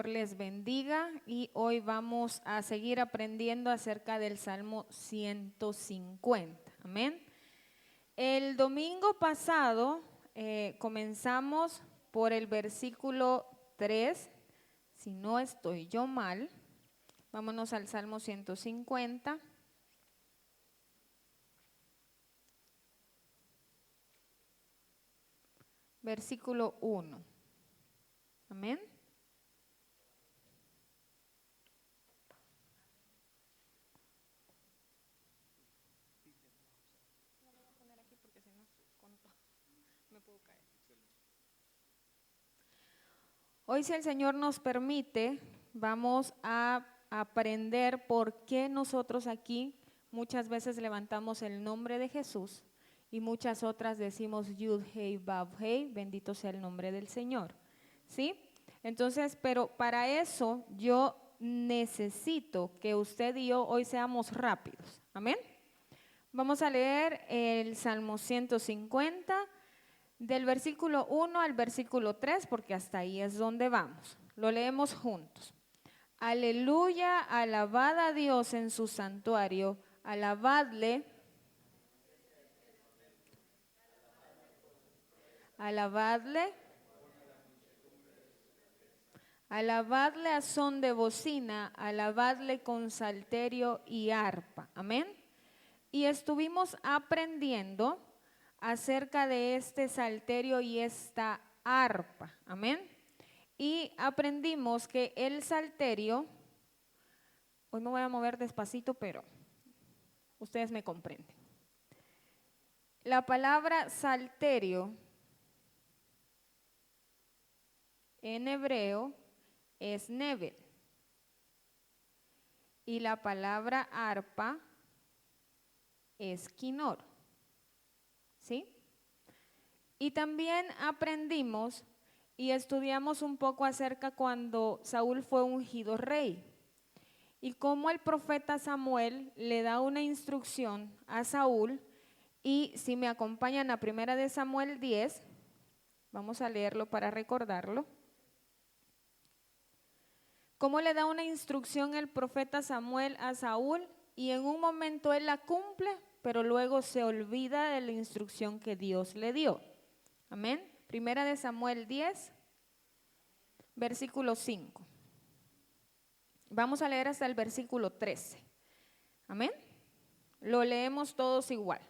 Señor les bendiga y hoy vamos a seguir aprendiendo acerca del Salmo 150. Amén. El domingo pasado comenzamos por el versículo 3, si no estoy yo mal. Vámonos al Salmo 150. Versículo 1. Amén. Hoy, si el Señor nos permite, vamos a aprender por qué nosotros aquí muchas veces levantamos el nombre de Jesús y muchas otras decimos Yud Hei Vav Hei, bendito sea el nombre del Señor. ¿Sí? Entonces, pero para eso yo necesito que usted y yo hoy seamos rápidos. Amén. Vamos a leer el Salmo 150. Del versículo 1 al versículo 3, porque hasta ahí es donde vamos. Lo leemos juntos. Aleluya, alabad a Dios en su santuario, alabadle, alabadle, alabadle a son de bocina, alabadle con salterio y arpa. Amén. Y estuvimos aprendiendo acerca de este salterio y esta arpa, amén. Y aprendimos que el salterio, hoy me voy a mover despacito, pero ustedes me comprenden. La palabra salterio en hebreo es nevel y la palabra arpa es quinor. ¿Sí? Y también aprendimos y estudiamos un poco acerca cuando Saúl fue ungido rey y cómo el profeta Samuel le da una instrucción a Saúl. Y si me acompañan a 1 Samuel 10, vamos a leerlo para recordarlo. Cómo le da una instrucción el profeta Samuel a Saúl y en un momento él la cumple, pero luego se olvida de la instrucción que Dios le dio. Amén. 1 Samuel 10, versículo 5. Vamos a leer hasta el versículo 13. Amén. Lo leemos todos igual.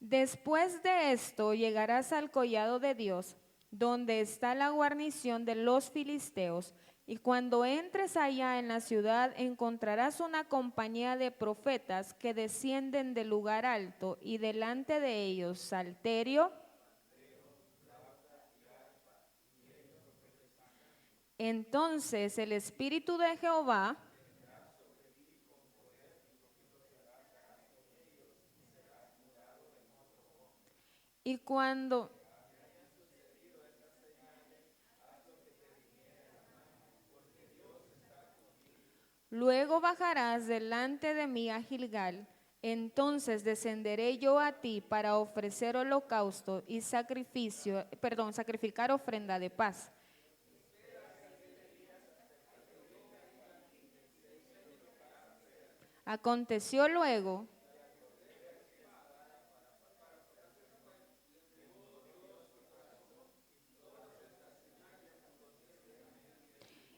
Después de esto llegarás al collado de Dios, donde está la guarnición de los filisteos, y cuando entres allá en la ciudad encontrarás una compañía de profetas que descienden del lugar alto, y delante de ellos salterio. Entonces el Espíritu de Jehová y cuando luego bajarás delante de mí a Gilgal, entonces descenderé yo a ti para ofrecer holocausto y sacrificar ofrenda de paz. Aconteció luego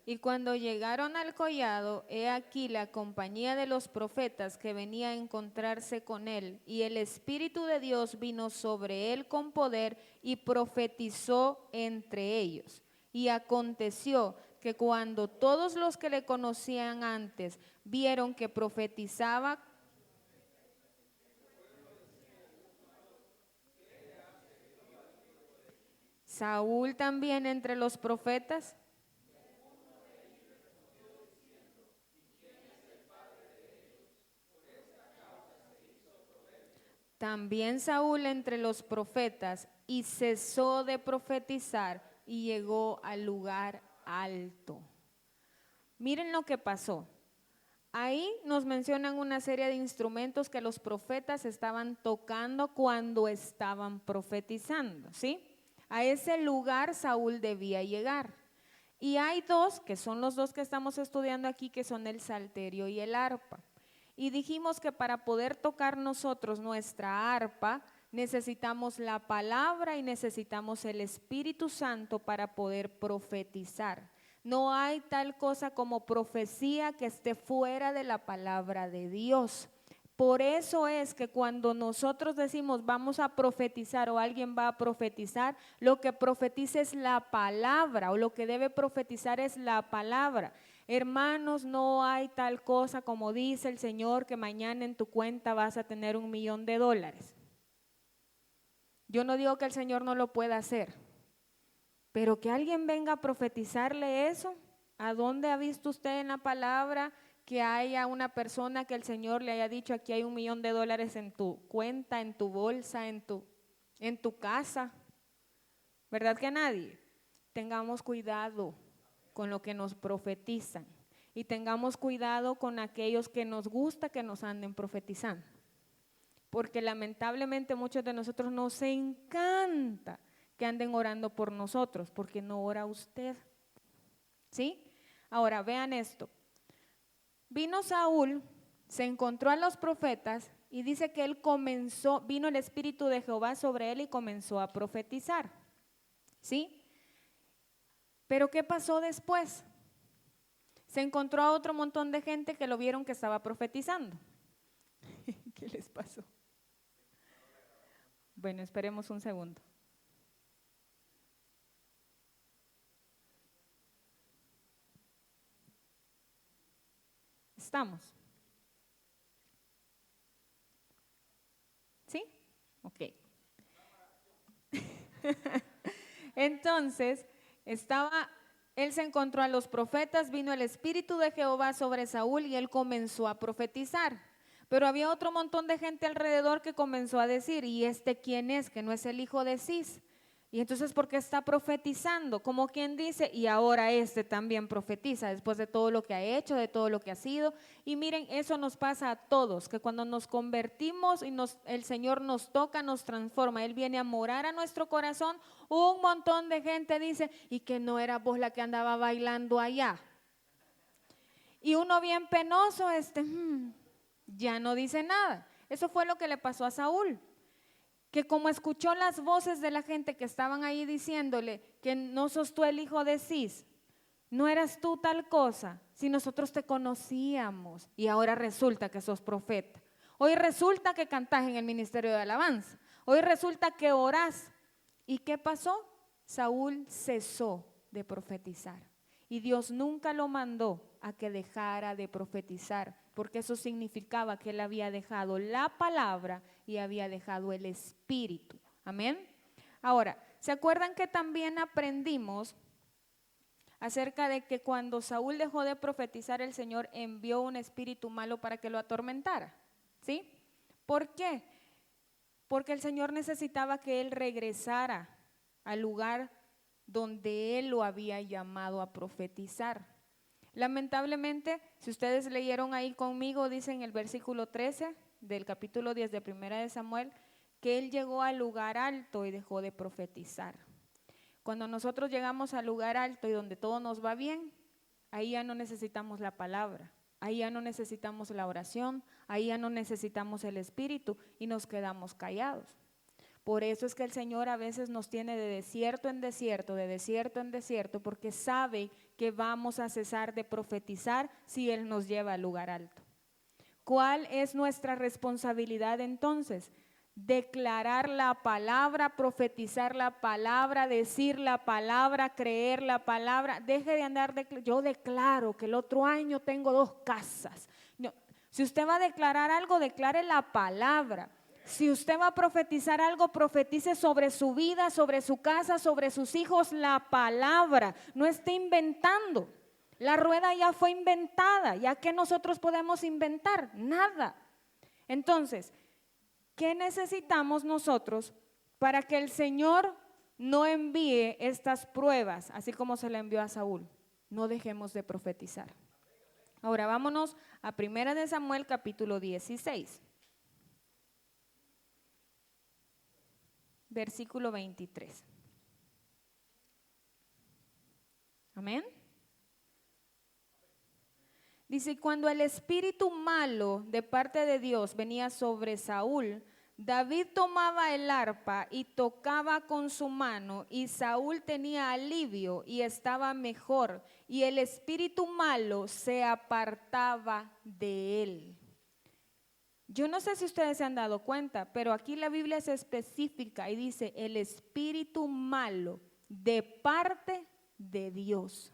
y cuando llegaron al collado, he aquí la compañía de los profetas que venía a encontrarse con él, y el Espíritu de Dios vino sobre él con poder y profetizó entre ellos. Y aconteció que cuando todos los que le conocían antes vieron que profetizaba, Saúl también entre los profetas, también Saúl entre los profetas, y cesó de profetizar y llegó al lugar alto. Miren lo que pasó. Ahí nos mencionan una serie de instrumentos que los profetas estaban tocando cuando estaban profetizando, ¿sí? A ese lugar Saúl debía llegar. Y hay dos, que son los dos que estamos estudiando aquí, que son el salterio y el arpa. Y dijimos que para poder tocar nosotros nuestra arpa, necesitamos la palabra y necesitamos el Espíritu Santo para poder profetizar. No hay tal cosa como profecía que esté fuera de la palabra de Dios. Por eso es que cuando nosotros decimos vamos a profetizar o alguien va a profetizar, lo que profetiza es la palabra, o lo que debe profetizar es la palabra. Hermanos, no hay tal cosa como dice el Señor que mañana en tu cuenta vas a tener $1,000,000. Yo no digo que el Señor no lo pueda hacer, pero que alguien venga a profetizarle eso. ¿A dónde ha visto usted en la palabra que haya una persona que el Señor le haya dicho aquí hay $1,000,000 en tu cuenta, en tu bolsa, en tu casa? ¿Verdad que nadie? Tengamos cuidado con lo que nos profetizan y tengamos cuidado con aquellos que nos gusta que nos anden profetizando, porque lamentablemente muchos de nosotros nos encanta que anden orando por nosotros, porque no ora usted, ¿sí? Ahora vean esto. Vino Saúl, se encontró a los profetas y dice que él comenzó, vino el Espíritu de Jehová sobre él y comenzó a profetizar, ¿sí? Pero ¿qué pasó después? Se encontró a otro montón de gente que lo vieron que estaba profetizando. ¿Qué les pasó? Bueno, esperemos un segundo. ¿Estamos? ¿Sí? Ok. Entonces, él se encontró a los profetas, vino el Espíritu de Jehová sobre Saúl y él comenzó a profetizar. Pero había otro montón de gente alrededor que comenzó a decir, ¿y este quién es? Que no es el hijo de Cis. Y entonces, ¿por qué está profetizando? Como quien dice, y ahora este también profetiza después de todo lo que ha hecho, de todo lo que ha sido. Y miren, eso nos pasa a todos, que cuando nos convertimos y el Señor nos toca, nos transforma, Él viene a morar a nuestro corazón, un montón de gente dice, y que no era vos la que andaba bailando allá. Y uno bien penoso, ya no dice nada. Eso fue lo que le pasó a Saúl, que como escuchó las voces de la gente que estaban ahí diciéndole que no sos tú el hijo de Cis, no eras tú tal cosa, si nosotros te conocíamos y ahora resulta que sos profeta. Hoy resulta que cantás en el ministerio de alabanza. Hoy resulta que orás. ¿Y qué pasó? Saúl cesó de profetizar y Dios nunca lo mandó a que dejara de profetizar, porque eso significaba que él había dejado la palabra y había dejado el espíritu. Amén. Ahora, ¿se acuerdan que también aprendimos acerca de que cuando Saúl dejó de profetizar, el Señor envió un espíritu malo para que lo atormentara? ¿Sí? ¿Por qué? Porque el Señor necesitaba que él regresara al lugar donde él lo había llamado a profetizar. Lamentablemente, si ustedes leyeron ahí conmigo, dice en el versículo 13 del capítulo 10 de Primera de Samuel, que él llegó al lugar alto y dejó de profetizar. Cuando nosotros llegamos al lugar alto y donde todo nos va bien, ahí ya no necesitamos la palabra, ahí ya no necesitamos la oración, ahí ya no necesitamos el espíritu y nos quedamos callados. Por eso es que el Señor a veces nos tiene de desierto en desierto, de desierto en desierto, porque sabe que vamos a cesar de profetizar si Él nos lleva al lugar alto. ¿Cuál es nuestra responsabilidad entonces? Declarar la palabra, profetizar la palabra, decir la palabra, creer la palabra. Deje de andar, yo declaro que el otro año tengo 2 casas. No. Si usted va a declarar algo, declare la palabra. Si usted va a profetizar algo, profetice sobre su vida, sobre su casa, sobre sus hijos, la palabra. No esté inventando. La rueda ya fue inventada. ¿Ya qué nosotros podemos inventar? Nada. Entonces, ¿qué necesitamos nosotros para que el Señor no envíe estas pruebas, así como se le envió a Saúl? No dejemos de profetizar. Ahora vámonos a 1 de Samuel capítulo 16. Versículo 23. Amén. Dice, cuando el espíritu malo de parte de Dios venía sobre Saúl, David tomaba el arpa y tocaba con su mano, y Saúl tenía alivio y estaba mejor, y el espíritu malo se apartaba de él. Yo no sé si ustedes se han dado cuenta, pero aquí la Biblia es específica y dice, el espíritu malo de parte de Dios.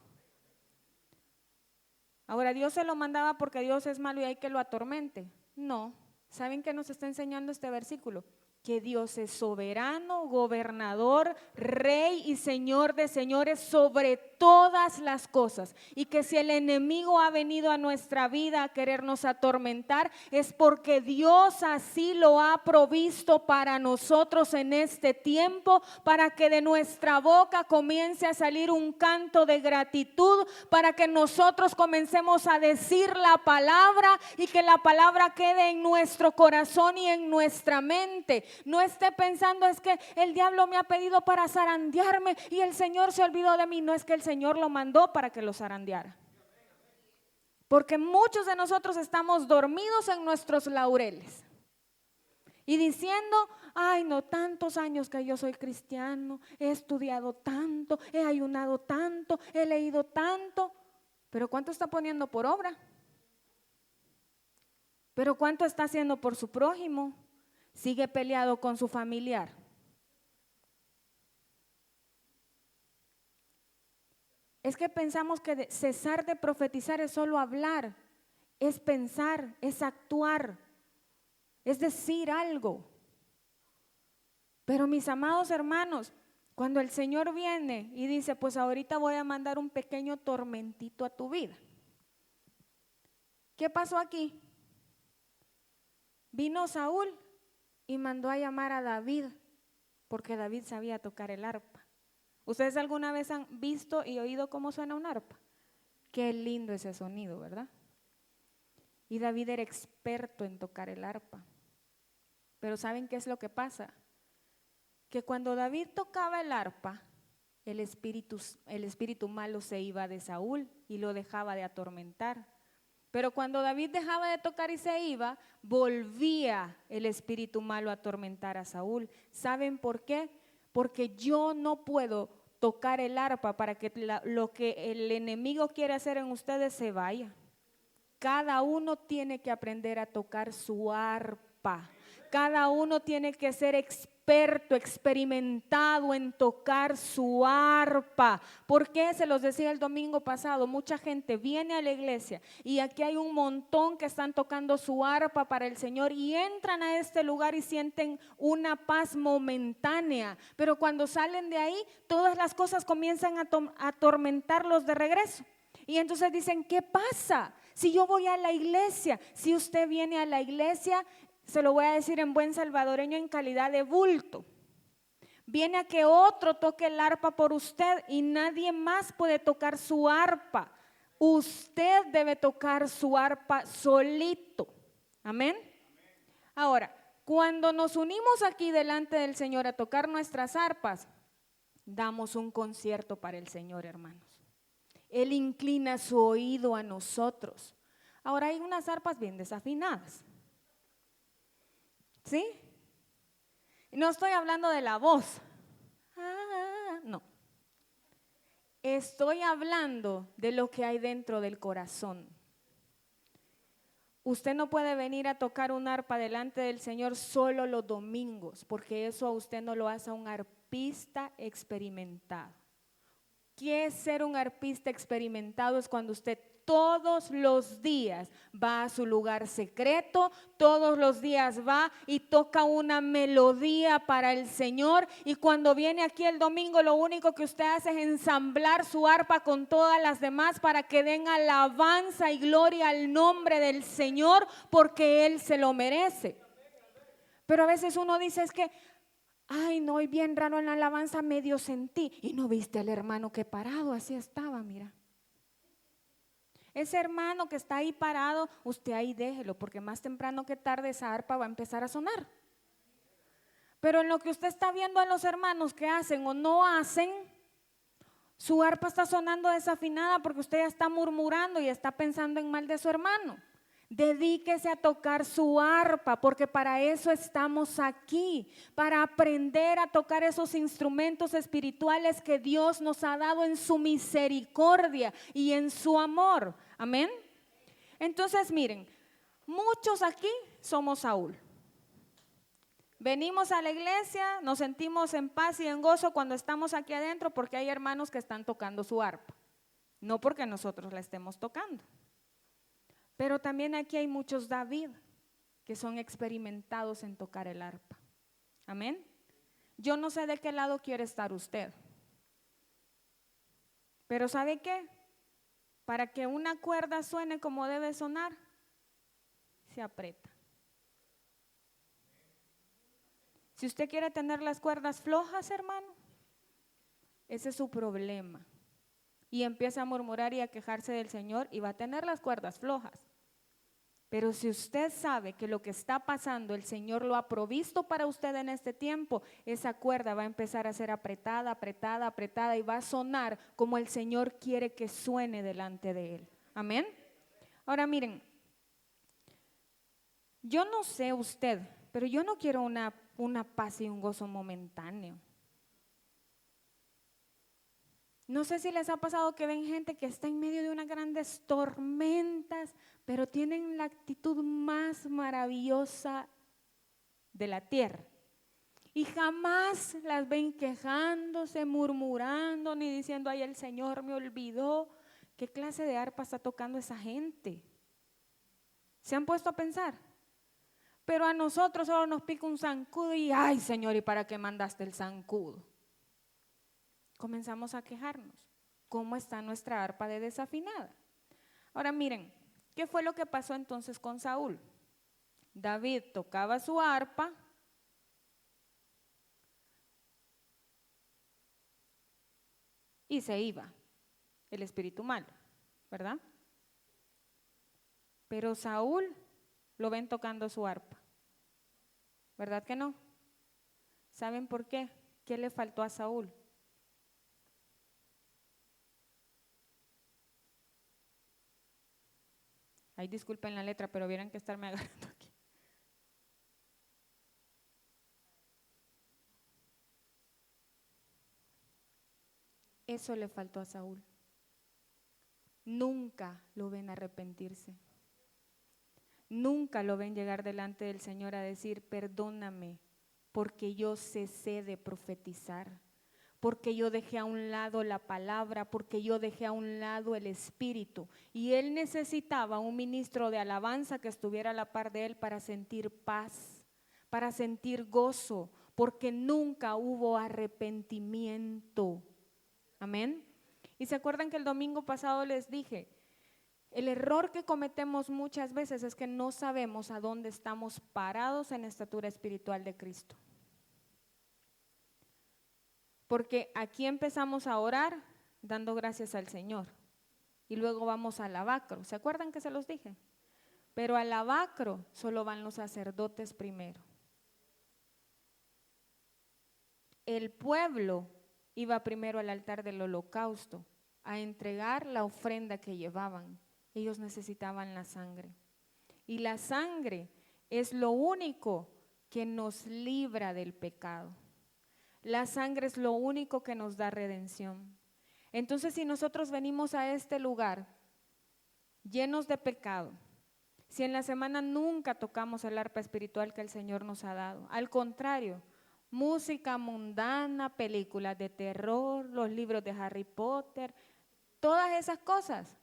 Ahora, ¿Dios se lo mandaba porque Dios es malo y hay que lo atormente? No. ¿Saben qué nos está enseñando este versículo? Que Dios es soberano, gobernador, rey y señor de señores sobre todas las cosas. Y que si el enemigo ha venido a nuestra vida a querernos atormentar, es porque Dios así lo ha provisto para nosotros en este tiempo, para que de nuestra boca comience a salir un canto de gratitud, para que nosotros comencemos a decir la palabra y que la palabra quede en nuestro corazón y en nuestra mente. No esté pensando es que el diablo me ha pedido para zarandearme y el Señor se olvidó de mí. No es que el Señor lo mandó para que lo zarandeara. Porque muchos de nosotros estamos dormidos en nuestros laureles y diciendo, ay no, tantos años que yo soy cristiano, he estudiado tanto, he ayunado tanto, he leído tanto, pero ¿cuánto está poniendo por obra? ¿Pero cuánto está haciendo por su prójimo? ¿Sigue peleado con su familiar? Es que pensamos que cesar de profetizar es solo hablar, es pensar, es actuar, es decir algo. Pero mis amados hermanos, cuando el Señor viene y dice, pues ahorita voy a mandar un pequeño tormentito a tu vida. ¿Qué pasó aquí? Vino Saúl y mandó a llamar a David, porque David sabía tocar el arpa. ¿Ustedes alguna vez han visto y oído cómo suena un arpa? Qué lindo ese sonido, ¿verdad? Y David era experto en tocar el arpa. Pero ¿saben qué es lo que pasa? Que cuando David tocaba el arpa, el espíritu malo se iba de Saúl y lo dejaba de atormentar. Pero cuando David dejaba de tocar y se iba, volvía el espíritu malo a atormentar a Saúl. ¿Saben por qué? Porque yo no puedo tocar el arpa para que lo que el enemigo quiere hacer en ustedes se vaya. Cada uno tiene que aprender a tocar su arpa. Cada uno tiene que ser experto, experimentado en tocar su arpa. ¿Por qué? Se los decía el domingo pasado, mucha gente viene a la iglesia y aquí hay un montón que están tocando su arpa para el Señor y entran a este lugar y sienten una paz momentánea, pero cuando salen de ahí, todas las cosas comienzan a atormentarlos de regreso. Y entonces dicen, ¿qué pasa? Si yo voy a la iglesia, si usted viene a la iglesia, se lo voy a decir en buen salvadoreño, en calidad de bulto. Viene a que otro toque el arpa por usted y nadie más puede tocar su arpa. Usted debe tocar su arpa solito. Amén. Ahora, cuando nos unimos aquí delante del Señor a tocar nuestras arpas, damos un concierto para el Señor, hermanos. Él inclina su oído a nosotros. Ahora hay unas arpas bien desafinadas. ¿Sí? No estoy hablando de la voz. No. Estoy hablando de lo que hay dentro del corazón. Usted no puede venir a tocar un arpa delante del Señor solo los domingos, porque eso a usted no lo hace un arpista experimentado. ¿Qué es ser un arpista experimentado? Es cuando usted todos los días va a su lugar secreto, todos los días va y toca una melodía para el Señor, y cuando viene aquí el domingo lo único que usted hace es ensamblar su arpa con todas las demás para que den alabanza y gloria al nombre del Señor, porque Él se lo merece. Pero a veces uno dice es que ay, no, hoy bien raro en la alabanza medio sentí. Y no viste al hermano que parado, así estaba, mira. Ese hermano que está ahí parado, usted ahí déjelo, porque más temprano que tarde esa arpa va a empezar a sonar. Pero en lo que usted está viendo a los hermanos que hacen o no hacen, Su arpa está sonando desafinada porque usted ya está murmurando y está pensando en mal de su hermano. Dedíquese a tocar su arpa, porque para eso estamos aquí, para aprender a tocar esos instrumentos espirituales que Dios nos ha dado en su misericordia y en su amor. Amén. Entonces, miren, muchos aquí somos Saúl. Venimos a la iglesia, nos sentimos en paz y en gozo cuando estamos aquí adentro porque hay hermanos que están tocando su arpa, no porque nosotros la estemos tocando. Pero también aquí hay muchos David que son experimentados en tocar el arpa. Amén. Yo no sé de qué lado quiere estar usted, pero ¿sabe qué? Para que una cuerda suene como debe sonar, se aprieta. Si usted quiere tener las cuerdas flojas, hermano, ese es su problema. Y empieza a murmurar y a quejarse del Señor y va a tener las cuerdas flojas. Pero si usted sabe que lo que está pasando, el Señor lo ha provisto para usted en este tiempo, esa cuerda va a empezar a ser apretada, apretada, apretada y va a sonar como el Señor quiere que suene delante de Él. Amén. Ahora miren, yo no sé usted, pero yo no quiero una paz y un gozo momentáneo. No sé si les ha pasado que ven gente que está en medio de unas grandes tormentas, pero tienen la actitud más maravillosa de la tierra. Y jamás las ven quejándose, murmurando, ni diciendo, ay, el Señor me olvidó. ¿Qué clase de arpa está tocando esa gente? ¿Se han puesto a pensar? Pero a nosotros solo nos pica un zancudo y, ay, Señor, ¿y para qué mandaste el zancudo? Comenzamos a quejarnos. ¿Cómo está nuestra arpa de desafinada? Ahora miren, ¿qué fue lo que pasó entonces con Saúl? David tocaba su arpa y se iba el espíritu malo, ¿verdad? Pero Saúl lo ven tocando su arpa, ¿verdad que no? ¿Saben por qué? ¿Qué le faltó a Saúl? Ay, disculpen la letra, pero vieran que estarme agarrando aquí. Eso le faltó a Saúl. Nunca lo ven arrepentirse. Nunca lo ven llegar delante del Señor a decir, perdóname, porque yo cesé de profetizar, porque yo dejé a un lado la palabra, porque yo dejé a un lado el espíritu. Y él necesitaba un ministro de alabanza que estuviera a la par de él para sentir paz, para sentir gozo, porque nunca hubo arrepentimiento. Amén. Y se acuerdan que el domingo pasado les dije, el error que cometemos muchas veces es que no sabemos a dónde estamos parados en la estatura espiritual de Cristo. Porque aquí empezamos a orar dando gracias al Señor y luego vamos al lavacro. ¿Se acuerdan que se los dije? Pero al lavacro solo van los sacerdotes primero. El pueblo iba primero al altar del holocausto a entregar la ofrenda que llevaban. Ellos necesitaban la sangre. Y la sangre es lo único que nos libra del pecado. La sangre es lo único que nos da redención. Entonces, si nosotros venimos a este lugar llenos de pecado, si en la semana nunca tocamos el arpa espiritual que el Señor nos ha dado, al contrario, música mundana, películas de terror, los libros de Harry Potter, todas esas cosas,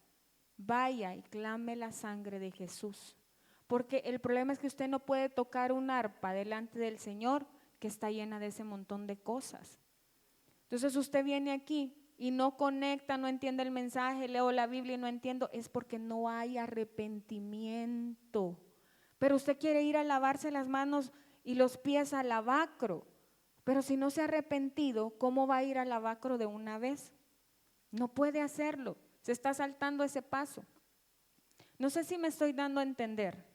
vaya y clame la sangre de Jesús. Porque el problema es que usted no puede tocar un arpa delante del Señor que está llena de ese montón de cosas. Entonces usted viene aquí y no conecta, no entiende el mensaje, leo la Biblia y no entiendo, es porque no hay arrepentimiento. Pero usted quiere ir a lavarse las manos y los pies al lavacro, pero si no se ha arrepentido, ¿cómo va a ir al lavacro de una vez? No puede hacerlo, se está saltando ese paso. No sé si me estoy dando a entender.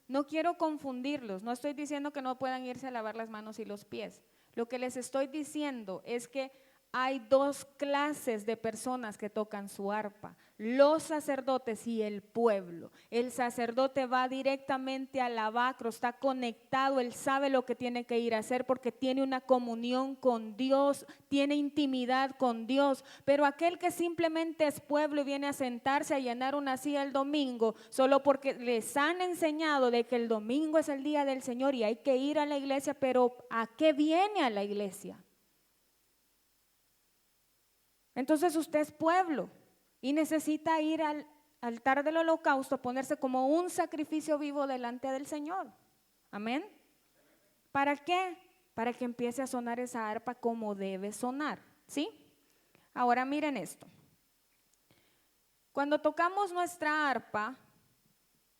No quiero confundirlos, no estoy diciendo que no puedan irse a lavar las manos y los pies. Lo que les estoy diciendo es que hay dos clases de personas que tocan su arpa, los sacerdotes y el pueblo. El sacerdote va directamente al lavacro, está conectado, él sabe lo que tiene que ir a hacer porque tiene una comunión con Dios, tiene intimidad con Dios. Pero aquel que simplemente es pueblo y viene a sentarse a llenar una silla el domingo, solo porque les han enseñado de que el domingo es el día del Señor y hay que ir a la iglesia, pero ¿a qué viene a la iglesia? Entonces usted es pueblo y necesita ir al altar del holocausto, ponerse como un sacrificio vivo delante del Señor. Amén. ¿Para qué? Para que empiece a sonar esa arpa como debe sonar, ¿sí? Ahora miren esto. Cuando tocamos nuestra arpa,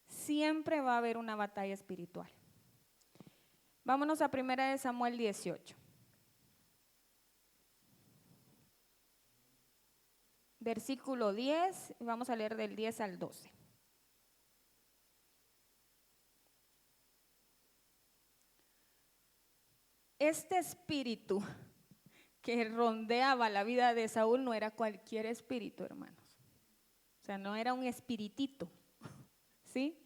siempre va a haber una batalla espiritual. Vámonos a 1 Samuel 18. Versículo 10, vamos a leer del 10 al 12. Este espíritu que rondeaba la vida de Saúl no era cualquier espíritu, hermanos. O sea, no era un espiritito, ¿sí?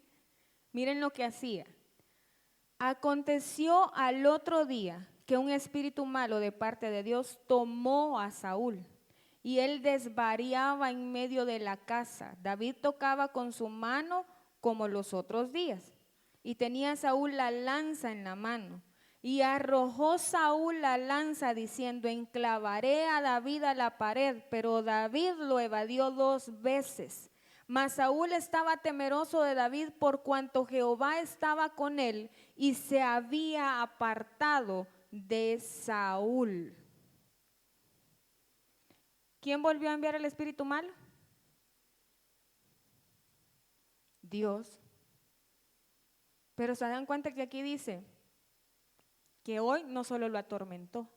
Miren lo que hacía. Aconteció al otro día que un espíritu malo de parte de Dios tomó a Saúl. Y él desvariaba en medio de la casa. David tocaba con su mano como los otros días. Y tenía Saúl la lanza en la mano. Y arrojó Saúl la lanza diciendo, enclavaré a David a la pared. Pero David lo evadió 2 veces. Mas Saúl estaba temeroso de David por cuanto Jehová estaba con él y se había apartado de Saúl. ¿Quién volvió a enviar el espíritu malo? Dios. Pero se dan cuenta que aquí dice que hoy no solo lo atormentó,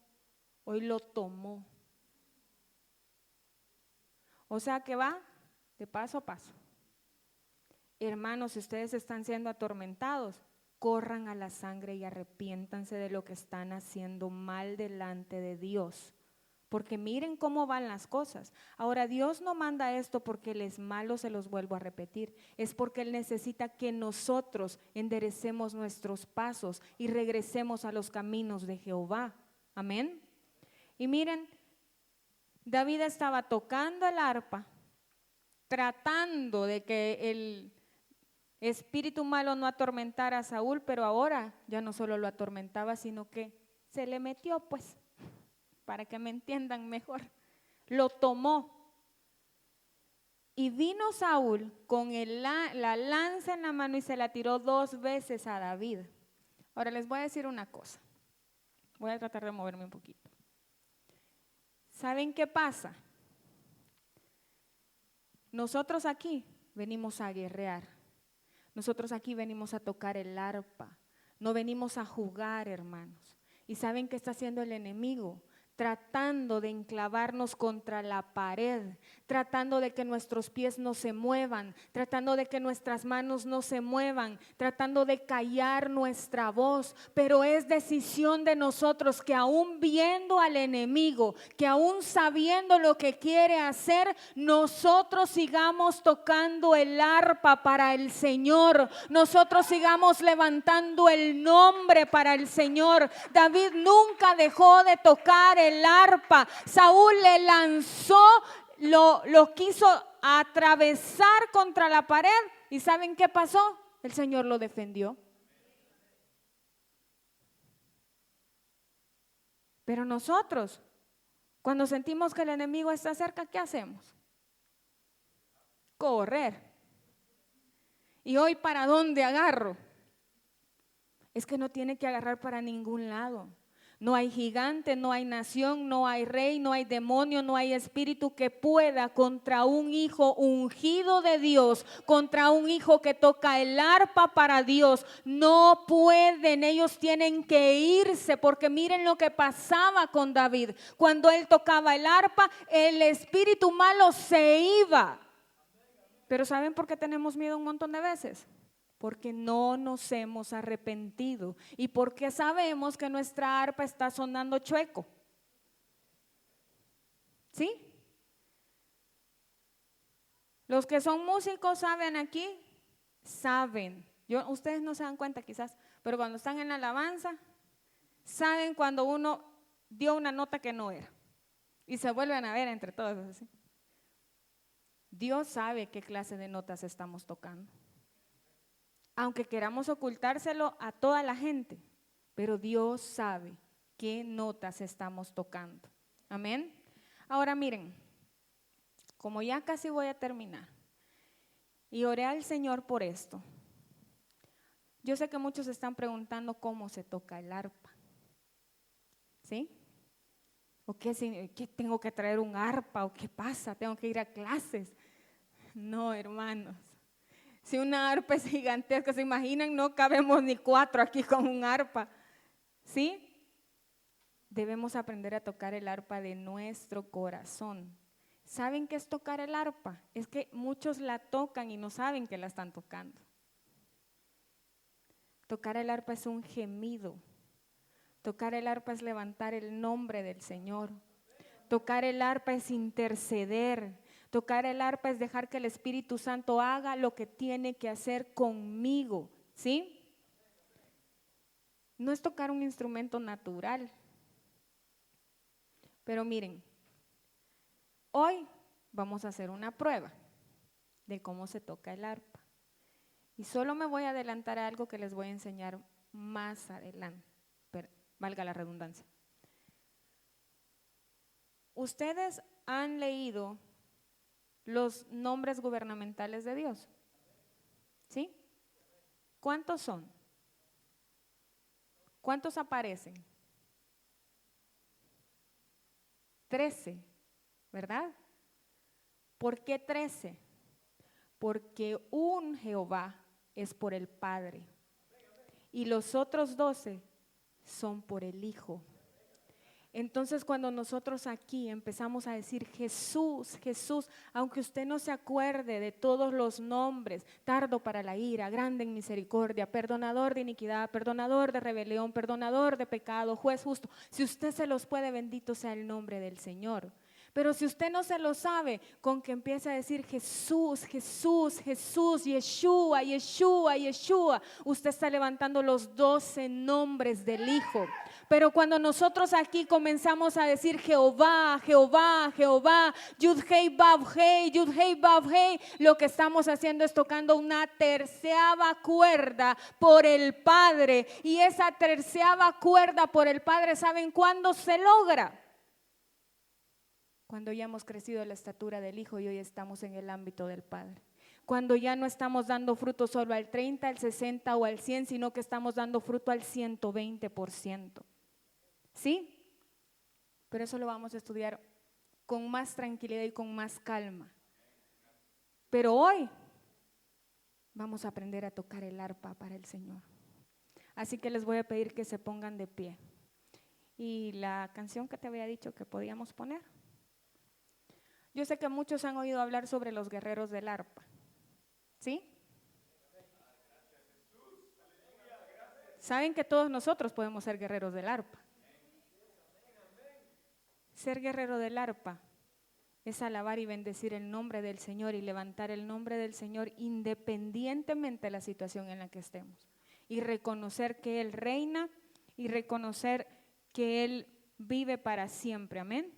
hoy lo tomó. O sea que va de paso a paso. Hermanos, si ustedes están siendo atormentados, corran a la sangre y arrepiéntanse de lo que están haciendo mal delante de Dios. Porque miren cómo van las cosas. Ahora, Dios no manda esto porque Él es malo, se los vuelvo a repetir. Es porque Él necesita que nosotros enderecemos nuestros pasos y regresemos a los caminos de Jehová. Amén. Y miren, David estaba tocando el arpa, tratando de que el espíritu malo no atormentara a Saúl, pero ahora ya no solo lo atormentaba, sino que se le metió, pues. Para que me entiendan mejor, lo tomó. Y vino Saúl con la lanza en la mano y se la tiró 2 veces a David. Ahora les voy a decir una cosa. Voy a tratar de moverme un poquito. ¿Saben qué pasa? Nosotros aquí venimos a guerrear. Nosotros aquí venimos a tocar el arpa. No venimos a jugar, hermanos. ¿Y saben qué está haciendo el enemigo? Tratando de enclavarnos contra la pared, tratando de que nuestros pies no se muevan, tratando de que nuestras manos no se muevan, tratando de callar nuestra voz. Pero es decisión de nosotros que aún viendo al enemigo, que aún sabiendo lo que quiere hacer, nosotros sigamos tocando el arpa para el Señor, nosotros sigamos levantando el nombre para el Señor. David nunca dejó de tocar el arpa. Saúl le lanzó, lo quiso atravesar contra la pared y ¿saben qué pasó? El Señor lo defendió. Pero nosotros, cuando sentimos que el enemigo está cerca, ¿qué hacemos? Correr. ¿Y hoy para dónde agarro? Es que no tiene que agarrar para ningún lado. No hay gigante, no hay nación, no hay rey, no hay demonio, no hay espíritu que pueda contra un hijo ungido de Dios, contra un hijo que toca el arpa para Dios. No pueden, ellos tienen que irse, porque miren lo que pasaba con David. Cuando él tocaba el arpa, el espíritu malo se iba. Pero ¿saben por qué tenemos miedo un montón de veces? Porque no nos hemos arrepentido y porque sabemos que nuestra arpa está sonando chueco. ¿Sí? Los que son músicos saben aquí, saben. Ustedes no se dan cuenta quizás, pero cuando están en la alabanza, saben cuando uno dio una nota que no era. Y se vuelven a ver entre todos así. Dios sabe qué clase de notas estamos tocando. Aunque queramos ocultárselo a toda la gente, pero Dios sabe qué notas estamos tocando. Amén. Ahora miren, como ya casi voy a terminar, y oré al Señor por esto. Yo sé que muchos están preguntando cómo se toca el arpa. ¿Sí? ¿O qué tengo que traer un arpa? ¿O qué pasa? ¿Tengo que ir a clases? No, hermanos. Si una arpa es gigantesca, ¿se imaginan? No cabemos ni 4 aquí con un arpa. ¿Sí? Debemos aprender a tocar el arpa de nuestro corazón. ¿Saben qué es tocar el arpa? Es que muchos la tocan y no saben que la están tocando. Tocar el arpa es un gemido. Tocar el arpa es levantar el nombre del Señor. Tocar el arpa es interceder. Tocar el arpa es dejar que el Espíritu Santo haga lo que tiene que hacer conmigo. ¿Sí? No es tocar un instrumento natural. Pero miren, hoy vamos a hacer una prueba de cómo se toca el arpa. Y solo me voy a adelantar a algo que les voy a enseñar más adelante. Valga la redundancia. ¿Ustedes han leído los nombres gubernamentales de Dios? ¿Sí? ¿Cuántos son? ¿Cuántos aparecen? 13, ¿verdad? ¿Por qué 13? Porque un Jehová es por el Padre y los otros 12 son por el Hijo. Entonces cuando nosotros aquí empezamos a decir Jesús, Jesús, aunque usted no se acuerde de todos los nombres, tardo para la ira, grande en misericordia, perdonador de iniquidad, perdonador de rebelión, perdonador de pecado, juez justo, si usted se los puede, bendito sea el nombre del Señor. Pero si usted no se lo sabe, con que empiece a decir Jesús, Jesús, Jesús, Yeshua, Yeshua, Yeshua, usted está levantando los 12 nombres del Hijo. Pero cuando nosotros aquí comenzamos a decir Jehová, Jehová, Jehová, Yud-Hei, Vav-Hei, Yud-Hei, Vav-Hei, lo que estamos haciendo es tocando una terceava cuerda por el Padre. Y esa terceava cuerda por el Padre, ¿saben cuándo se logra? Cuando ya hemos crecido en la estatura del Hijo y hoy estamos en el ámbito del Padre. Cuando ya no estamos dando fruto solo al 30, al 60 o al 100, sino que estamos dando fruto al 120%. ¿Sí? Pero eso lo vamos a estudiar con más tranquilidad y con más calma. Pero hoy vamos a aprender a tocar el arpa para el Señor. Así que les voy a pedir que se pongan de pie. Y la canción que te había dicho que podíamos poner. Yo sé que muchos han oído hablar sobre los guerreros del arpa. ¿Sí? Saben que todos nosotros podemos ser guerreros del arpa. Ser guerrero del arpa es alabar y bendecir el nombre del Señor y levantar el nombre del Señor independientemente de la situación en la que estemos. Y reconocer que Él reina y reconocer que Él vive para siempre. Amén.